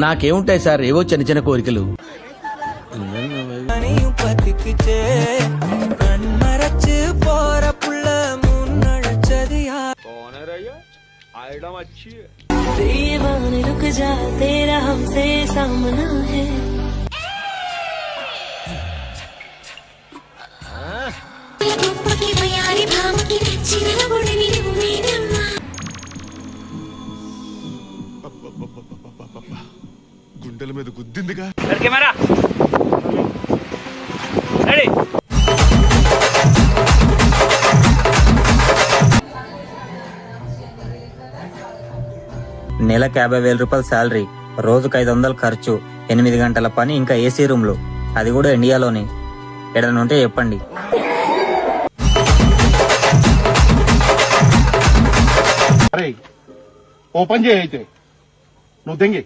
నాకేముంటాయి sir, ఏవో చిన్న చిన్న కోరికలు. గుండెల మీద గుద్దిందిగా. నెలకు 50,000 రూపాయల శాలరీ, రోజుకు 500 ఖర్చు, 8 గంటల పని, ఇంకా ఏసీ రూమ్ లో, అది కూడా ఇండియాలోనే. ఎడన ఉంటే చెప్పండి. ఓపెన్ చేయి అయితే. నువ్వు దెంగే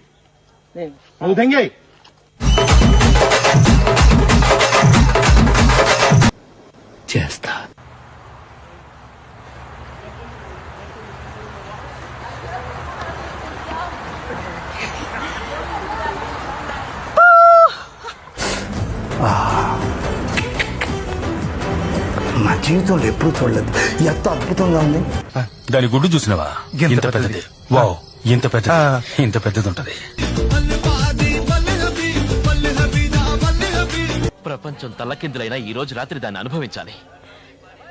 చేస్తా. నా జీవితంలో ఎప్పుడు చూడలేదు, ఎంత అద్భుతంగా ఉంది. దాని గుడ్డు చూసినవా? ఇంత పెద్దది. వావ్, ఇంత పెద్దది ఉంటది. ప్రపంచం తల్లకిందులైనా ఈ రోజు రాత్రి దాన్ని అనుభవించాలి.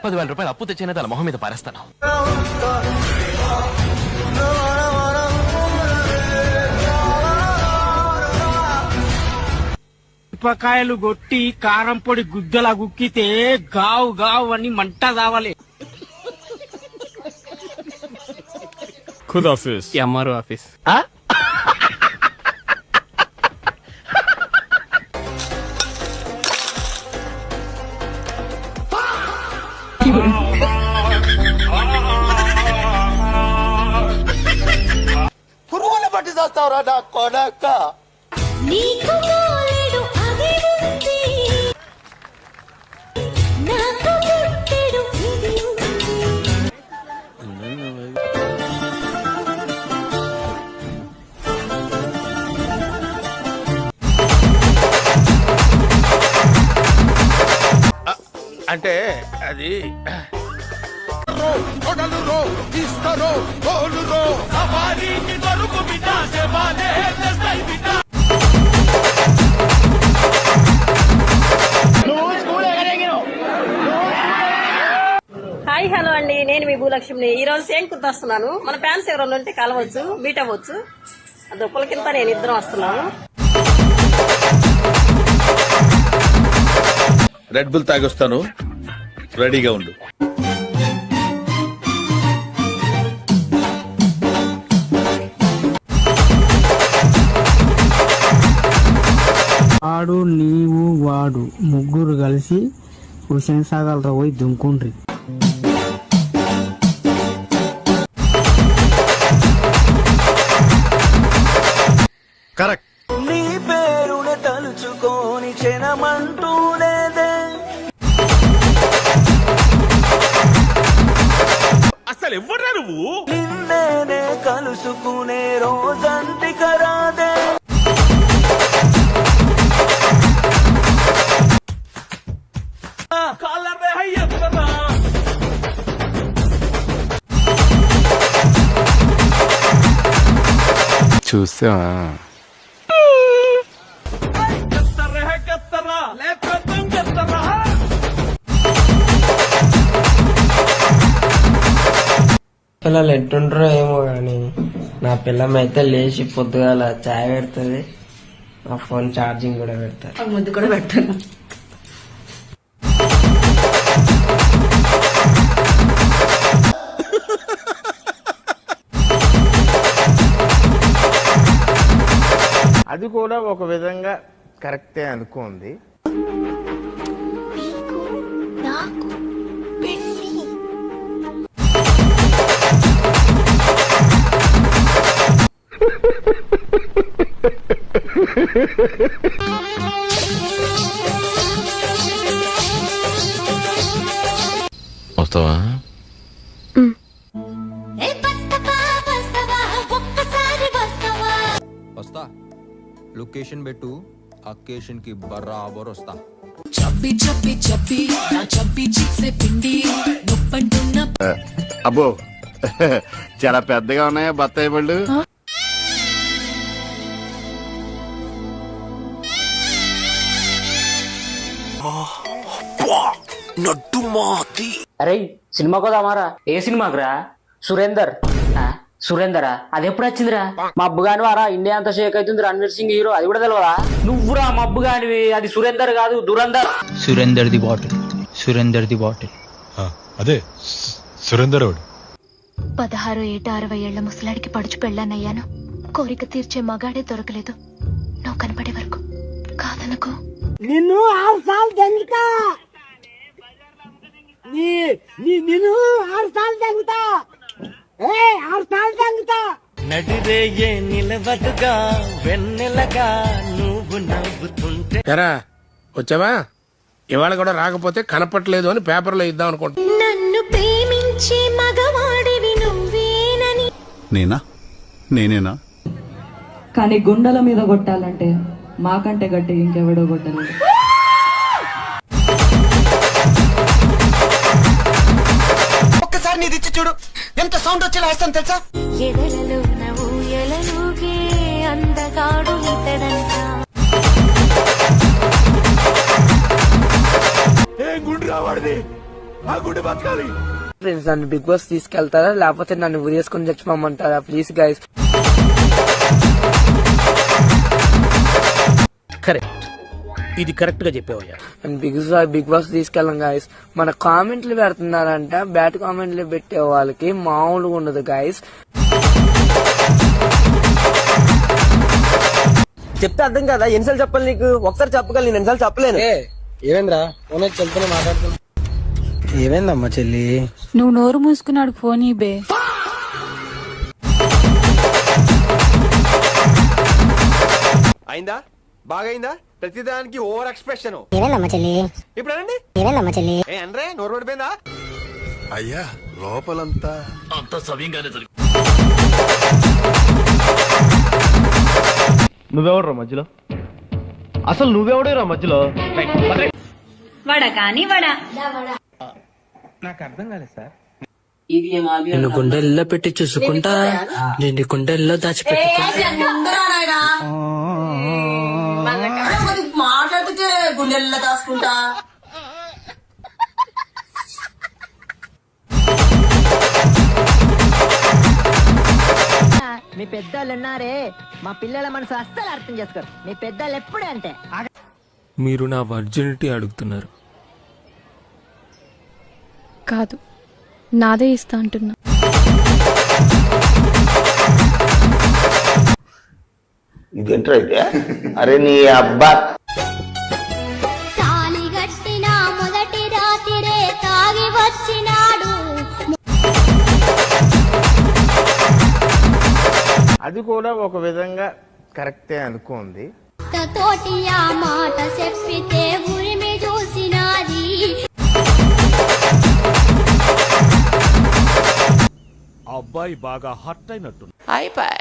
10,000 రూపాయలు అప్పు తెచ్చైనా దాని మొహం మీద పారేస్తాను. మిరపకాయలు కొట్టి కారం పొడి గుద్దలా గుక్కితే గావు గావు అని మంట రావాలి. Khud office, MRO office. పురుగులు పట్టి చేస్తావురా నా కొడక. అంటే అది హాయ్ హలో అండి, నేను మీ భూలక్ష్మిని. ఈ రోజు సేమ్ కుర్త వస్తున్నాను. మన ఫ్యాన్స్ ఎవరైనా ఉంటే కలవచ్చు, మీట్ అవ్వచ్చు. దుప్పల కింద నేను ఇద్దరం వస్తున్నాను. రెడ్ బుల్ తాగొస్తాను, రెడీగా ఉండు. ఆడు నీవు వాడు ముగ్గురు కలిసి హుసేన్ సాగర్ పోయి దుంకుండ్రి. కరెక్ట్. నీ పేరునే తలుచుకొని క్షణమంటూ లేదే. అసలు ఎవరా నువ్వు? నిన్నేనే కలుసుకునే రోజంటి కరాదే. చూసా పిల్లలు ఎట్టుంటారో ఏమో గాని, నా పిల్లం అయితే లేచి పొద్దుగాల చాయ్ పెడుతుంది, నా ఫోన్ ఛార్జింగ్ కూడా పెడతారు, ముద్దు కూడా పెట్టాను. అది కూడా ఒక విధంగా కరెక్టే అనుకోండి. వస్తావా? లొకేషన్ పెట్టు, అకేషన్ కి బరాబర్ వస్తా. అబ్బో చాలా పెద్దగా ఉన్నాయా బత్తాయి పళ్ళు? అరే సినిమా కోదామారా? ఏ సినిమాకురా? సురేందర్. సురేందరా? అది ఎప్పుడు వచ్చిందిరా? మా అబ్బుగాని వారా ఇండియా అంతా షేక్ అవుతుంది, రణ్వీర్ సింగ్ హీరో, అది కూడా తెలియదా? నువ్వురా మా అబ్బుగానివి, అది సురేందర్ కాదు Dhurandhar. Surender the bottle, Surender the bottle. అదే సురేందర్ 16 ఏట 60 ఏళ్ల ముసలాడికి పడుచు పెళ్ళానయ్యాను. కోరిక తీర్చే మగాడే దొరకలేదు. నువ్వు కనపడే వరకు కాదనుకో. నిన్ను 6 సార్లు దంగుతా, నిన్ను 6 సార్లు దంగుతా, 6 సార్లు దంగుతా. నడిరేయే నిలవదుగా వెన్నెలగా నువ్వు నవ్వుతుంటే. ఎరా వచ్చావా? ఇవాళ కూడా రాకపోతే కనపట్లేదు అని పేపర్లో ఇద్దాం అనుకుంటా. నన్ను ప్రేమించే మగవాడివి నువ్వేనని. నేనేనా? కానీ గుండెల మీద కొట్టాలంటే మాకంటే గట్టి ఇంకెవడో కొట్టలేదు. ఒక్కసారి నీ రిచ్చి చూడు, ఎంత సౌండ్ వచ్చేలా వేస్తాను తెలుసా? ఎదలలో నవ్వు ఎలలుగే అందగాడు ఇతడంట. ఫ్రెండ్స్ నన్ను బిగ్ బాస్ తీసుకెళ్తారా లేకపోతే నన్ను ఉరేసుకొని చచ్చిపోమంటారా? Please guys. కరెక్ట్, ఇది కరెక్ట్ గా చెప్పావయ్యా. బిగ్ బాస్ తీసుకెళ్ళం గాయస్. మన కామెంట్లు పెడుతున్నారంట, బ్యాడ్ కామెంట్లు పెట్టే వాళ్ళకి మామూలుగా ఉండదు గాయస్. చెప్తే అర్థం కదా, ఎన్నిసార్లు చెప్పాలి నీకు? ఒకసారి చెప్పగలను, నేను ఎన్నిసార్లు చెప్పలేను. ఏమైందిరా? ఫోన్ వచ్చి చెప్తున్నా, మాట్లాడుతున్నా. ఏమైందమ్మా చెల్లి? నువ్వు నోరు మూసుకున్నాడు ఫోన్ ఇబే. అయిందా? బాగైందా? ప్రతిదానికి ఓవర్ ఎక్స్ప్రెషన్. ఏమైందమ్మా చెల్లి? ఇప్పుడు అనండి. ఏమైందమ్మా చెల్లి? ఏ అనరే, నోరు పడిపోయిందా? అయ్యా లోపలంతా అంత సవ్యంగానే జరిగింది. నువ్వెవడరా మధ్యలో? అసలు నువ్వెవడేరా మధ్యలో? వడ కాని వడ. నిన్ను గుండెల్లో పెట్టి చూసుకుంటా, నేను గుండెల్లో మాట్లాడితే గుండెల్లో దాచుకుంటా. మీ పెద్దలు ఉన్నారే, మా పిల్లల మనసు అస్సలు అర్థం చేసుకోరు. మీ పెద్దలు ఎప్పుడే అంటే. మీరు నా వర్జినిటీ అడుగుతున్నారు. కాదు, నాదే ఇస్తా అంటున్నా. ఇదేంట్రా అయితే? అరే నీ అబ్బా. తాళి గట్టిన మొదటి రాత్రిరే తాగి వచ్చినాడు. అది కూడా ఒక విధంగా కరెక్టే అనుకోండి. తోటి ఆ మాట చెప్పితే ఉరిమి చూసినాది. అబ్బాయి బాగా హర్ట్ అయినట్టు. అయిపోయి